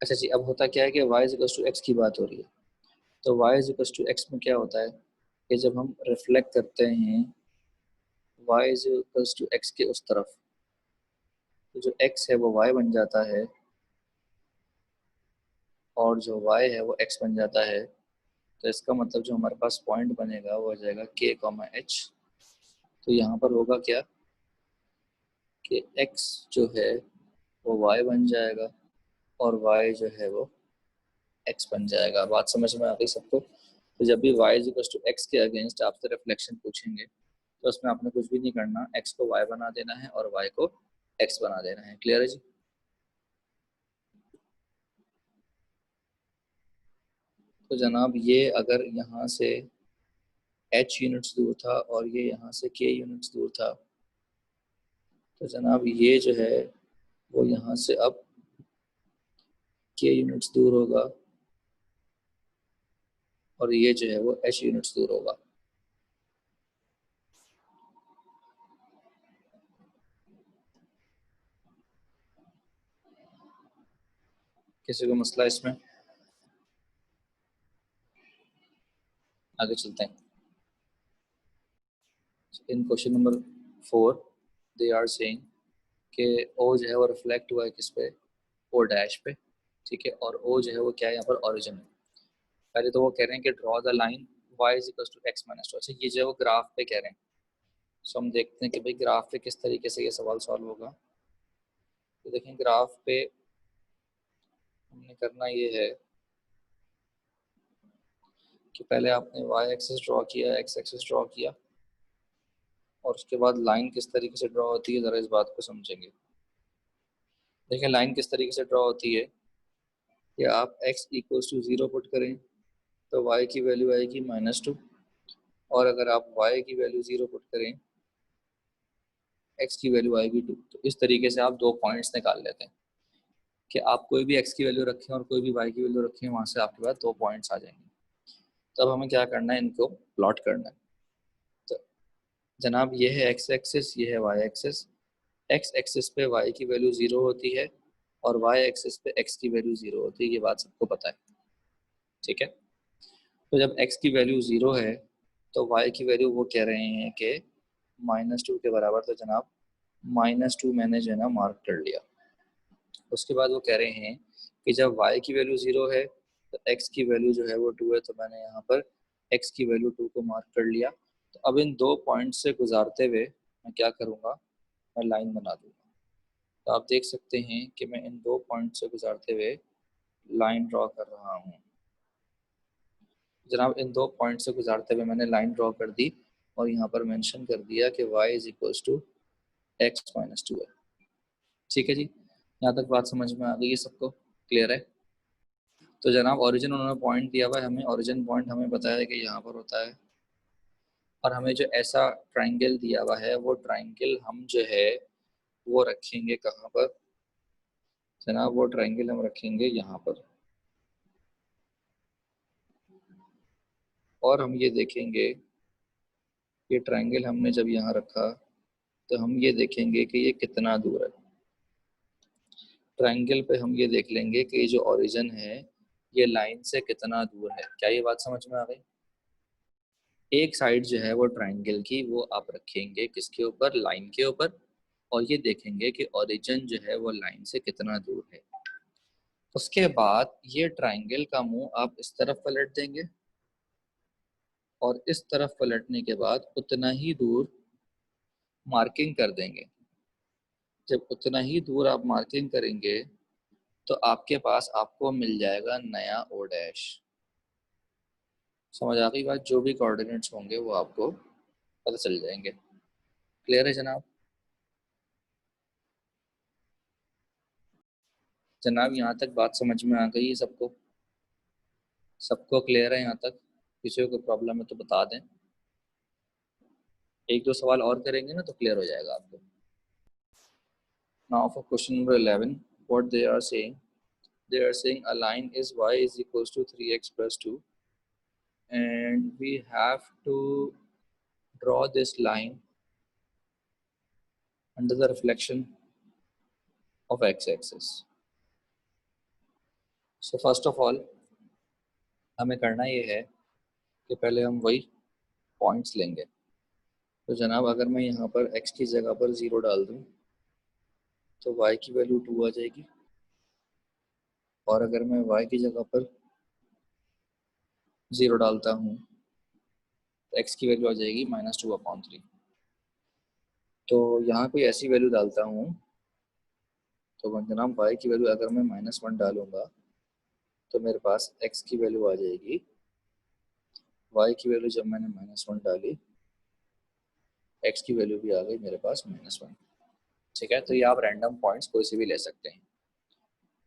अच्छा जी, अब होता क्या है कि y इज टू एक्स की बात हो रही है। तो y इज टू एक्स में क्या होता है कि जब हम रिफ्लेक्ट करते हैं y इज टू एक्स के उस तरफ, तो जो x है वो y बन जाता है और जो y है वो x बन जाता है। तो इसका मतलब जो हमारे पास पॉइंट बनेगा वो हो जाएगा k, h। तो यहाँ पर होगा क्या कि x जो है वो y बन जाएगा और y जो है वो x बन जाएगा। बात समझ में आ गई सबको? तो जब भी y टू एक्स के अगेंस्ट आपसे रिफ्लेक्शन पूछेंगे तो उसमें आपने कुछ भी नहीं करना, x को y बना देना है और y को x बना देना है। क्लियर है जी? तो जनाब ये अगर यहाँ से h यूनिट्स दूर था और ये यहाँ से k यूनिट्स दूर था, तो जनाब ये जो है वो यहाँ से अब k यूनिट्स दूर होगा और ये जो है वो h यूनिट्स दूर होगा। किसी को मसला इसमें? आगे चलते हैं। In question number 4 they are saying कि ओ जो है वो रिफ्लेक्ट हुआ है किस पे, ओ डैश पे। ठीक है, और ओ जो है वो क्या है यहाँ पर, ओरिजिन है। पहले तो वो कह रहे हैं कि draw the line y is equal to x minus two. अच्छा, ये जो है वो ग्राफ पे कह रहे हैं। सो हम देखते हैं कि भाई ग्राफ पे किस तरीके से ये सवाल सॉल्व होगा। तो देखें ग्राफ पे हमने करना ये है कि पहले आपने y एक्सिस ड्रॉ किया, x एक्सिस ड्रॉ किया, और उसके बाद लाइन किस तरीके से ड्रॉ होती है ज़रा इस बात को समझेंगे। देखें लाइन किस तरीके से ड्रॉ होती है कि आप x इक्वल्स टू 0 पुट करें तो y की वैल्यू आएगी -2, और अगर आप y की वैल्यू 0 पुट करें x की वैल्यू आएगी 2। तो इस तरीके से आप दो पॉइंट्स निकाल लेते हैं कि आप कोई भी x की वैल्यू रखें और कोई भी y की वैल्यू रखें, वहाँ से आपके पास दो पॉइंट्स आ जाएंगे। तब हमें क्या करना है, इनको प्लॉट करना है। तो जनाब ये है x एक्सिस, ये है y एक्सिस। x एक्सिस पे y की वैल्यू 0 होती है और y एक्सिस पे x की वैल्यू 0 होती है, ये बात सबको पता है। ठीक है, तो जब x की वैल्यू 0 है तो y की वैल्यू वो कह रहे हैं कि -2 के बराबर। तो जनाब -2 मैंने जो है ना मार्क कर लिया। उसके बाद वो कह रहे हैं कि जब y की वैल्यू 0 है तो x की वैल्यू जो है वो 2 है, तो मैंने यहाँ पर x की वैल्यू 2 को मार्क कर लिया। तो अब इन दो पॉइंट से गुजारते हुए मैं क्या करूँगा, मैं लाइन बना दूंगा। तो आप देख सकते हैं कि मैं इन दो पॉइंट से गुजारते हुए लाइन ड्रॉ कर रहा हूँ। जनाब इन दो पॉइंट से गुजारते हुए मैंने लाइन ड्रॉ कर दी और यहाँ पर मेंशन कर दिया कि y is equal to x minus two है। ठीक है जी, यहाँ तक बात समझ में आ गई है सबको? क्लियर है? तो जनाब ओरिजिन उन्होंने पॉइंट दिया हुआ है हमें, ओरिजिन पॉइंट हमें बताया है कि यहाँ पर होता है, और हमें जो ऐसा ट्राइंगल दिया हुआ है वो ट्राइंगल हम जो है वो रखेंगे कहाँ पर जनाब, वो ट्राइंगल हम रखेंगे यहाँ पर। और हम ये देखेंगे, ये ट्राइंगल हमने जब यहाँ रखा तो हम ये देखेंगे कि ये कितना दूर है। ट्राइंगल पे हम ये देख लेंगे कि ये जो ओरिजिन है ये लाइन से कितना दूर है। क्या ये बात समझ में आ गई? एक साइड जो है वो ट्राइंगल की वो आप रखेंगे किसके ऊपर, लाइन के ऊपर, और ये देखेंगे कि ओरिजिन जो है वो लाइन से कितना दूर है। उसके बाद ये ट्राइंगल का मुंह आप इस तरफ पलट देंगे और इस तरफ पलटने के बाद उतना ही दूर मार्किंग कर देंगे। जब उतना ही दूर आप मार्किंग करेंगे तो आपके पास आपको मिल जाएगा नया ओ डैश। समझ आ गई बात? जो भी कोऑर्डिनेट्स होंगे वो आपको पता चल जाएंगे। क्लियर है जनाब? जनाब यहाँ तक बात समझ में आ गई है सबको? सबको क्लियर है यहाँ तक? किसी को प्रॉब्लम है तो बता दें। एक दो सवाल और करेंगे ना तो क्लियर हो जाएगा आपको। Now for question number 11, what they are saying a line is y is equals to 3x plus 2, and we have to draw this line under the reflection of x-axis. So first of all हमें करना ये है कि पहले हम वही points लेंगे। तो जनाब अगर मैं यहाँ पर x की जगह पर 0 डाल दूँ तो y की वैल्यू 2 आ जाएगी, और अगर मैं y की जगह पर 0 डालता हूँ तो x की वैल्यू आ जाएगी -2/3। तो यहाँ कोई ऐसी वैल्यू डालता हूँ तो जनाब y की वैल्यू अगर मैं -1 डालूंगा तो मेरे पास x की वैल्यू आ जाएगी, y की वैल्यू जब मैंने -1 डाली x की वैल्यू भी आ गई मेरे पास -1। ठीक है, तो ये आप रैंडम पॉइंट्स कोई से भी ले सकते हैं।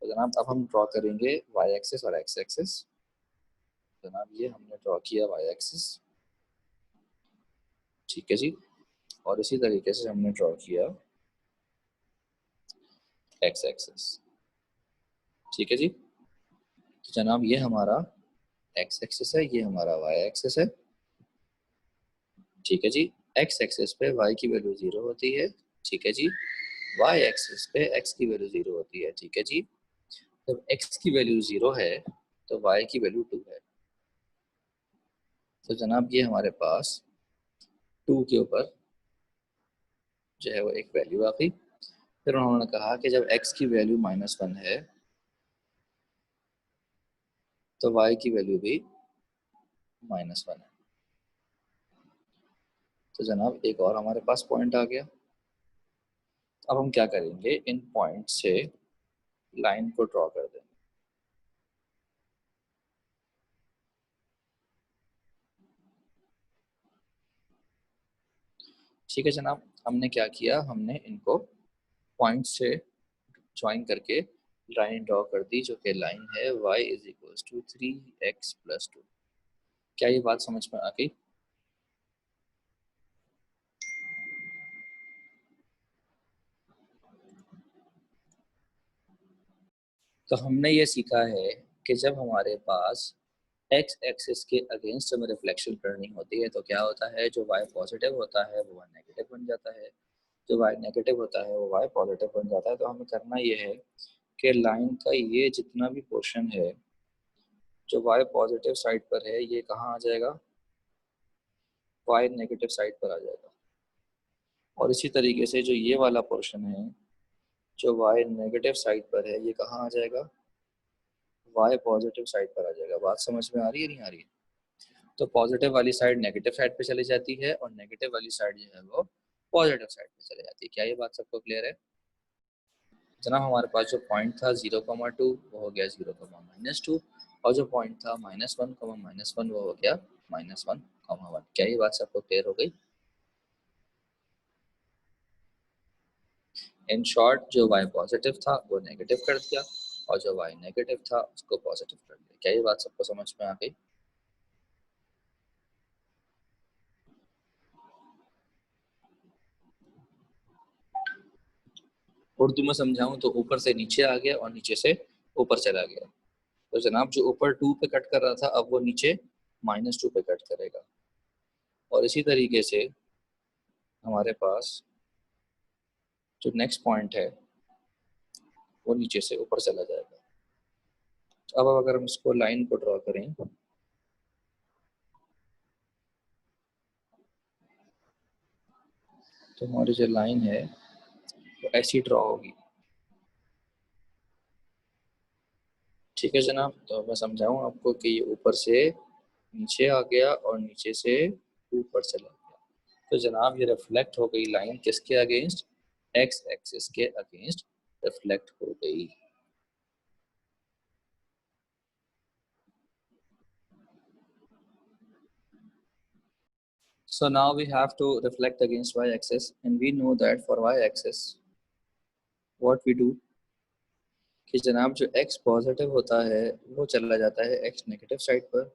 तो जनाब अब हम ड्रॉ करेंगे वाई एक्सिस और एक्स एक्सिस। जनाब ये हमने ड्रॉ किया वाई एक्सिस, ठीक है जी, और इसी तरीके से हमने ड्रॉ किया एक्स एक्सिस, ठीक है जी। तो जनाब ये हमारा एक्स एक्सिस है, ये हमारा वाई एक्सिस है, ठीक है जी। एक्स एक्सिस पे वाई की वैल्यू 0 होती है, ठीक है जी। वाई एक्सिस पे एक्स की वैल्यू 0 होती है, ठीक है जी। जब एक्स की वैल्यू 0 है तो वाई की वैल्यू 2 है। तो जनाब ये हमारे पास 2 के ऊपर जो है वो एक वैल्यू आ गई। फिर उन्होंने कहा कि जब x की वैल्यू -1 है तो y की वैल्यू भी -1 है। तो जनाब एक और हमारे पास पॉइंट आ गया। अब हम क्या करेंगे, इन पॉइंट से लाइन को ड्रॉ कर देंगे। ठीक है जनाब, हमने क्या किया, हमने इनको पॉइंट से ज्वाइन करके लाइन ड्रॉ कर दी, जो कि लाइन है y = 3x + 2। क्या ये बात समझ में आ गई? तो हमने ये सीखा है कि जब हमारे पास एक्स एक्सिस के अगेंस्ट हमें रिफ्लेक्शन करनी होती है तो क्या होता है, जो y पॉजिटिव होता है वो y नेगेटिव बन जाता है, जो y नेगेटिव होता है वो y पॉजिटिव बन जाता है। तो हमें करना ये है कि लाइन का ये जितना भी पोर्शन है जो y पॉजिटिव साइड पर है ये कहाँ आ जाएगा, y नेगेटिव साइड पर आ जाएगा। और इसी तरीके से जो ये वाला पोर्शन है जो y नेगेटिव साइड पर है ये कहाँ आ जाएगा, y पॉजिटिव साइड पर आ जाएगा। बात समझ में आ रही है नहीं आ रही है? तो पॉजिटिव वाली साइड नेगेटिव साइड पे चली जाती है और नेगेटिव वाली साइड जो है वो पॉजिटिव साइड पे चली जाती है। क्या ये बात सबको क्लियर है? जनाब हमारे पास जो पॉइंट था 0,2 वो हो गया 0,-2, और जो पॉइंट था -1, वो हो गया -1,1। क्या ये बात सबको क्लियर हो गई? इन शॉर्ट जो y पॉजिटिव था वो नेगेटिव कर दिया और जो y नेगेटिव था उसको पॉजिटिव कर दिया। क्या ये बात सबको समझ में आ गई? उर्दू में समझाऊं तो ऊपर से नीचे आ गया और नीचे से ऊपर चला गया। तो जनाब जो ऊपर 2 पे कट कर रहा था अब वो नीचे -2 पे कट करेगा, और इसी तरीके से हमारे पास जो नेक्स्ट पॉइंट है वो नीचे से ऊपर चला जाएगा। अब अगर हम इसको लाइन को ड्रॉ करें तो हमारी जो लाइन है वो ऐसी ड्रॉ होगी, ठीक है जनाब। तो मैं समझाऊं आपको कि ये ऊपर से नीचे आ गया और नीचे से ऊपर चला गया। तो जनाब ये रिफ्लेक्ट हो गई लाइन किसके अगेंस्ट, एक्स एक्सिस के अगेंस्ट रिफ्लेक्ट हो गई। So now we have to reflect against y-axis, and we know that for y-axis what we do कि जनाब जो x पॉजिटिव होता है वो चला जाता है x नेगेटिव साइड पर,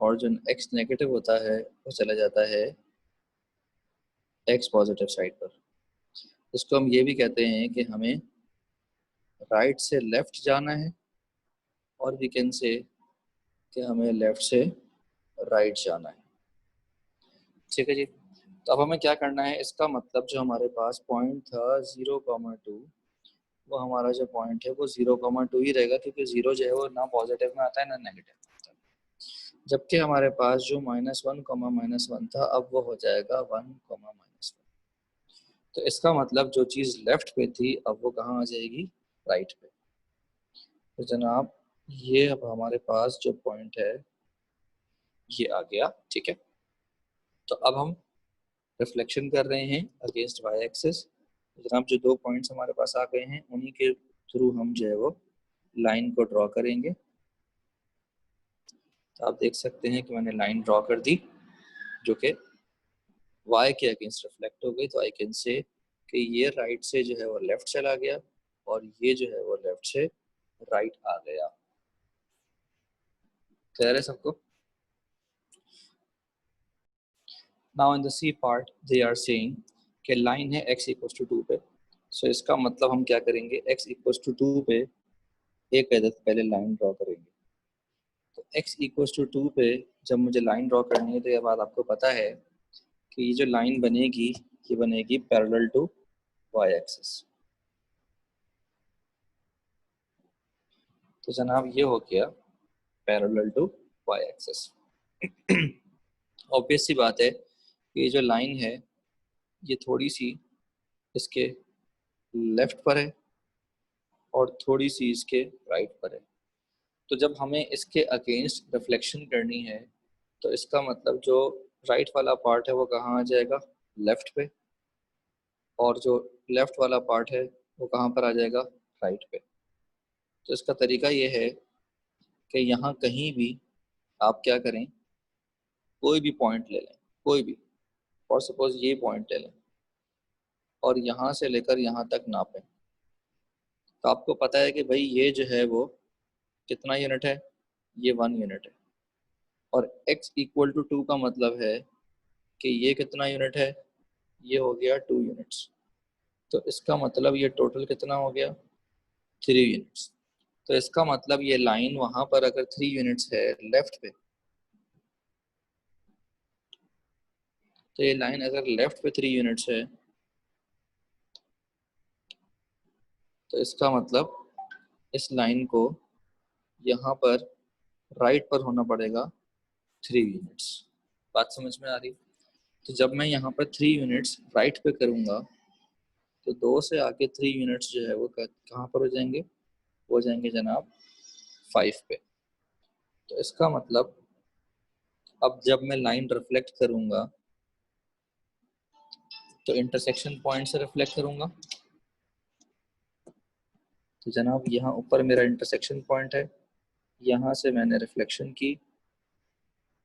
और जो x नेगेटिव होता है वो चला जाता है x पॉजिटिव साइड पर। इसको हम ये भी कहते हैं कि हमें राइट से लेफ्ट जाना है, और वी कैन से कि हमें लेफ्ट से राइट जाना है, ठीक है जी। तो अब हमें क्या करना है, इसका मतलब जो हमारे पास पॉइंट था 0,2 वो हमारा जो पॉइंट है वो 0,2 ही रहेगा, क्योंकि 0 जो है वो ना पॉजिटिव में आता है ना नेगेटिव में आता है। जबकि हमारे पास जो -1, था, अब वो हो जाएगा 1, तो इसका मतलब जो चीज़ लेफ्ट पे थी अब वो कहाँ आ जाएगी, राइट पे। तो जनाब ये अब हमारे पास जो पॉइंट है ये आ गया, ठीक है। तो अब हम रिफ्लेक्शन कर रहे हैं अगेंस्ट वाई एक्सिस। जनाब जो दो पॉइंट्स हमारे पास आ गए हैं उन्हीं के थ्रू हम जो है वो लाइन को ड्रॉ करेंगे। तो आप देख सकते हैं कि मैंने लाइन ड्रॉ कर दी जो कि y के अगेंस्ट रिफ्लेक्ट हो गई। तो आई कैन से कि ये राइट से जो है वो लेफ्ट चला गया और ये जो है वो लेफ्ट से राइट आ गया। क्लियर है सबको? Now in the C part they are saying कि लाइन है x इक्वल्स टू 2 पे। सो इसका मतलब हम क्या करेंगे, x इक्वल्स टू 2 पे एक अदद पहले लाइन ड्रॉ करेंगे। तो x इक्वल्स टू 2 पे जब मुझे लाइन ड्रॉ करनी है तो ये बात आपको पता है कि ये जो लाइन बनेगी ये बनेगी पैरेलल टू y एक्सिस। तो जनाब ये हो गया parallel to y axis. Obvious सी बात है कि ये जो लाइन है ये थोड़ी सी इसके लेफ्ट पर है और थोड़ी सी इसके राइट पर है। तो जब हमें इसके अगेंस्ट रिफ्लेक्शन करनी है तो इसका मतलब जो राइट वाला पार्ट है वो कहाँ आ जाएगा, लेफ्ट पे, और जो लेफ्ट वाला पार्ट है वो कहाँ पर आ जाएगा, राइट पे। तो इसका तरीका ये है कि यहाँ कहीं भी आप क्या करें, कोई भी पॉइंट ले लें, कोई भी, और सपोज ये पॉइंट ले लें और यहाँ से लेकर यहाँ तक नापें। तो आपको पता है कि भाई ये जो है वो कितना यूनिट है, ये 1 यूनिट है। और x इक्वल टू 2 का मतलब है कि ये कितना यूनिट है, ये हो गया 2 यूनिट्स। तो इसका मतलब ये टोटल कितना हो गया, 3 यूनिट्स। तो इसका मतलब ये लाइन वहां पर अगर 3 यूनिट्स है लेफ्ट पे, तो ये लाइन अगर लेफ्ट पे 3 यूनिट्स है तो इसका मतलब इस लाइन को यहाँ पर राइट पर होना पड़ेगा 3 यूनिट्स। बात समझ में आ रही? तो जब मैं यहाँ पर 3 यूनिट्स राइट पे करूँगा तो 2 से आके 3 यूनिट्स जो है वो कहाँ पर हो जाएंगे, हो जाएंगे जनाब 5 पे। तो इसका मतलब अब जब मैं लाइन रिफ्लेक्ट करूँगा तो इंटरसेक्शन पॉइंट से रिफ्लेक्ट करूँगा। तो जनाब यहाँ ऊपर मेरा इंटरसेक्शन पॉइंट है, यहाँ से मैंने रिफ्लेक्शन की,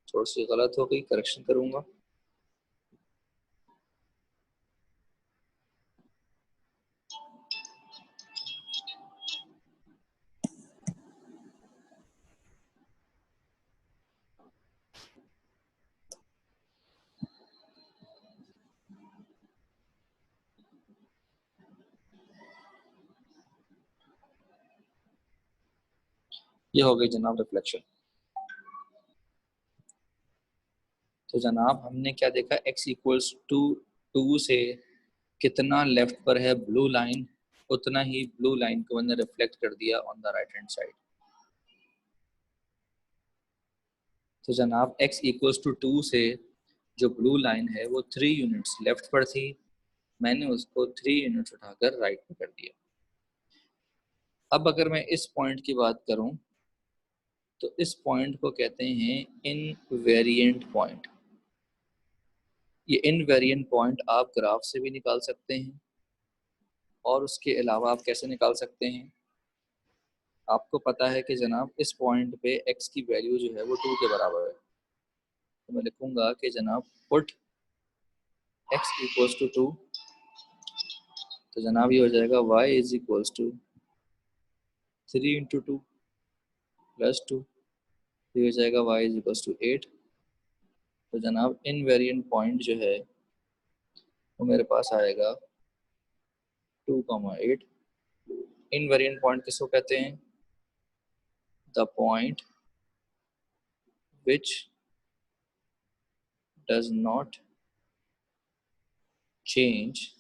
थोड़ी सी गलत हो गई, करेक्शन करूँगा। ये हो गई जनाब रिफ्लेक्शन। तो जनाब हमने क्या देखा, x इक्वल्स टू 2 से कितना लेफ्ट पर है ब्लू लाइन, उतना ही ब्लू लाइन को मैंने रिफ्लेक्ट कर दिया on the right hand side. तो जनाब x इक्वल्स टू 2 से जो ब्लू लाइन है वो 3 यूनिट्स लेफ्ट पर थी, मैंने उसको 3 यूनिट्स उठाकर राइट पे कर दिया। अब अगर मैं इस पॉइंट की बात करूं तो इस पॉइंट को कहते हैं इनवेरिएंट पॉइंट। ये इनवेरिएंट पॉइंट आप ग्राफ से भी निकाल सकते हैं और उसके अलावा आप कैसे निकाल सकते हैं, आपको पता है कि जनाब इस पॉइंट पे x की वैल्यू जो है वो 2 के बराबर है। तो मैं लिखूंगा कि जनाब पुट x इक्वल्स टू 2। तो जनाब ये हो जाएगा y is equals to 3 into 2 plus 2, ये हो जाएगा y इज इक्वल्स टू 8। तो जनाब इनवेरिएंट पॉइंट जो है वो मेरे पास आएगा 2,8। इनवेरिएंट पॉइंट किसको कहते हैं, the point which does not change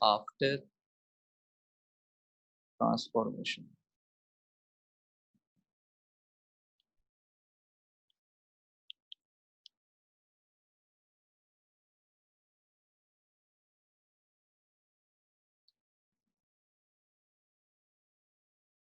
after transformation.